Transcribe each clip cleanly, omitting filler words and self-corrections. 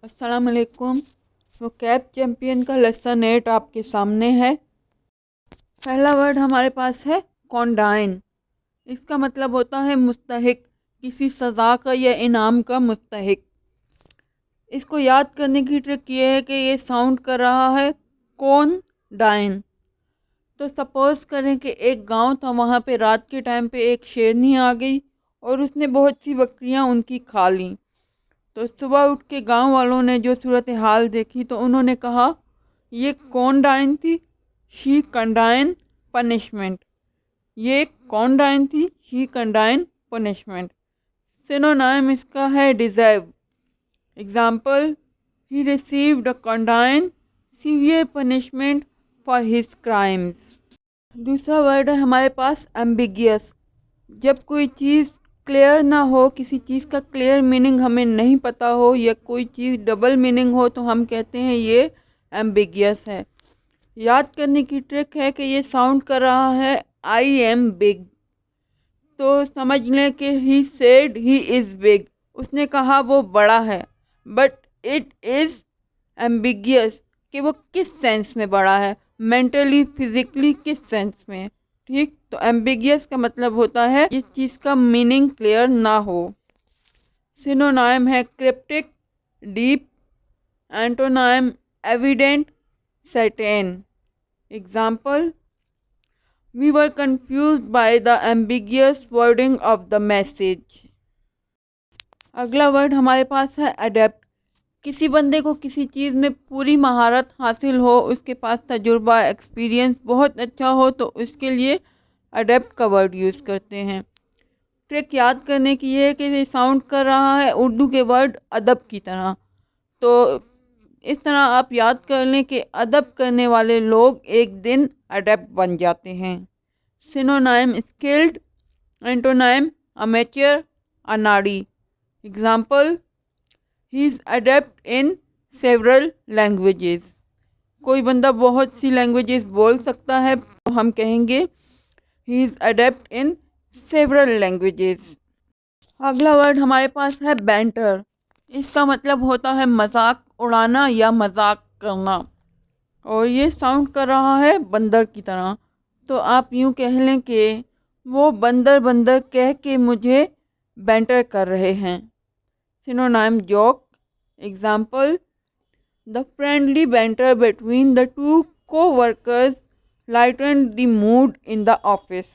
अस्सलाम वालेकुम। वो कैब चैम्पियन का लेसन 8 आपके सामने है। पहला वर्ड हमारे पास है कॉन्डाइन। इसका मतलब होता है मुस्तहिक, किसी सज़ा का या इनाम का मुस्तहिक। इसको याद करने की ट्रिक ये है कि ये साउंड कर रहा है कौन डाइन। तो सपोज़ करें कि एक गांव था, वहाँ पे रात के टाइम पे एक शेरनी आ गई और उसने बहुत सी बकरियां उनकी खा लीं। तो सुबह उठ के गांव वालों ने जो सूरत हाल देखी तो उन्होंने कहा ये कौन डाइन थी, शी कंडाइन पनिशमेंट। ये कौन डाइन थी, शी कंडाइन पनिशमेंट। सिनोनाइम इसका है deserve. Example, he received a condign severe punishment for his crimes. दूसरा वर्ड है हमारे पास एम्बिगियस। जब कोई चीज़ क्लियर ना हो, किसी चीज़ का क्लियर मीनिंग हमें नहीं पता हो या कोई चीज़ डबल मीनिंग हो तो हम कहते हैं ये एम्बिगियस है। याद करने की ट्रिक है कि ये साउंड कर रहा है आई एम बिग। तो समझ लें कि he said he is big, उसने कहा वो बड़ा है, बट इट इज़ एम्बिगियस कि वो किस सेंस में बड़ा है, मेंटली फिजिकली किस सेंस में। ठीक, तो एम्बिगियस का मतलब होता है जिस चीज़ का मीनिंग क्लियर ना हो। सिनोनाइम है cryptic, deep. Antonym evident, certain. Example, we were confused by the ambiguous wording of the message. अगला वर्ड हमारे पास है अडेप्ट। किसी बंदे को किसी चीज़ में पूरी महारत हासिल हो, उसके पास तजुर्बा एक्सपीरियंस बहुत अच्छा हो, तो उसके लिए अडेप्ट का वर्ड यूज़ करते हैं। ट्रिक याद करने की ये है कि ये साउंड कर रहा है उर्दू के वर्ड अदब की तरह। तो इस तरह आप याद कर लें कि अदब करने वाले लोग एक दिन अडेप्ट बन जाते हैं। सिनोनाइम स्किल्ड, एंटोनाइम अमेच्योर, अनाड़ी। Example, he is adapt in several languages. कोई बंदा बहुत सी लैंग्वेजेस बोल सकता है तो हम कहेंगे he is adapt in several languages. अगला वर्ड हमारे पास है बैंटर। इसका मतलब होता है मजाक उड़ाना या मजाक करना, और ये साउंड कर रहा है बंदर की तरह। तो आप यूँ कह लें कि वो बंदर बंदर कह के मुझे बैंटर कर रहे हैं। Synonym joke. Example, the friendly banter between the two co-workers lightened the mood in the office।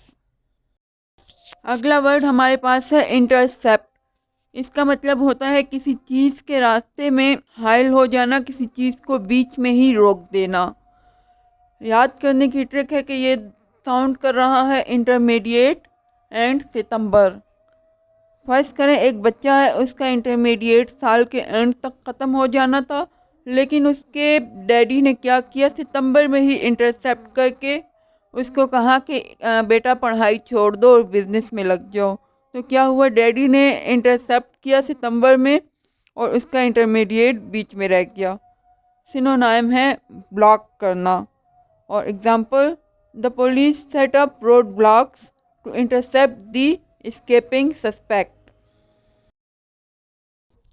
अगला वर्ड हमारे पास है इंटरसेप्ट। इसका मतलब होता है किसी चीज़ के रास्ते में हाइल हो जाना, किसी चीज़ को बीच में ही रोक देना। याद करने की ट्रिक है कि ये साउंड कर रहा है इंटरमीडिएट एंड सितंबर। फर्स्ट करें एक बच्चा है, उसका इंटरमीडिएट साल के एंड तक ख़त्म हो जाना था, लेकिन उसके डैडी ने क्या किया, सितंबर में ही इंटरसेप्ट करके उसको कहा कि बेटा पढ़ाई छोड़ दो और बिज़नेस में लग जाओ। तो क्या हुआ, डैडी ने इंटरसेप्ट किया सितंबर में और उसका इंटरमीडिएट बीच में रह गया। सिनोनाइम है ब्लॉक करना। और example, the police set up road blocks to intercept the escaping suspect.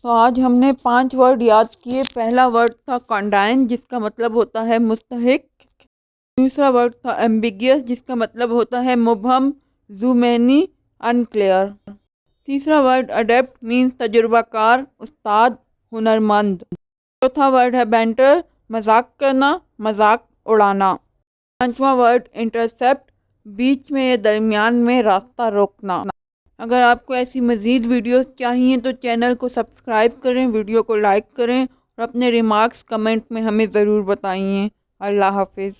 तो आज हमने 5 वर्ड याद किए। पहला वर्ड था कॉन्डाइन, जिसका मतलब होता है मुस्तहिक। दूसरा वर्ड था एम्बिगियस, जिसका मतलब होता है मुबहम, जुमैनी, अनक्लियर। तीसरा वर्ड अडेप्ट मीन्स तजुर्बाकार, उस्ताद, हुनरमंद। चौथा वर्ड है बैंटर, मजाक करना, मजाक उड़ाना। पांचवा वर्ड इंटरसेप्ट, बीच में या दरमियान में रास्ता रोकना। अगर आपको ऐसी मज़ीद वीडियोस चाहिए तो चैनल को सब्सक्राइब करें, वीडियो को लाइक करें और अपने रिमार्क्स कमेंट में हमें ज़रूर बताइए। अल्लाह हाफिज़।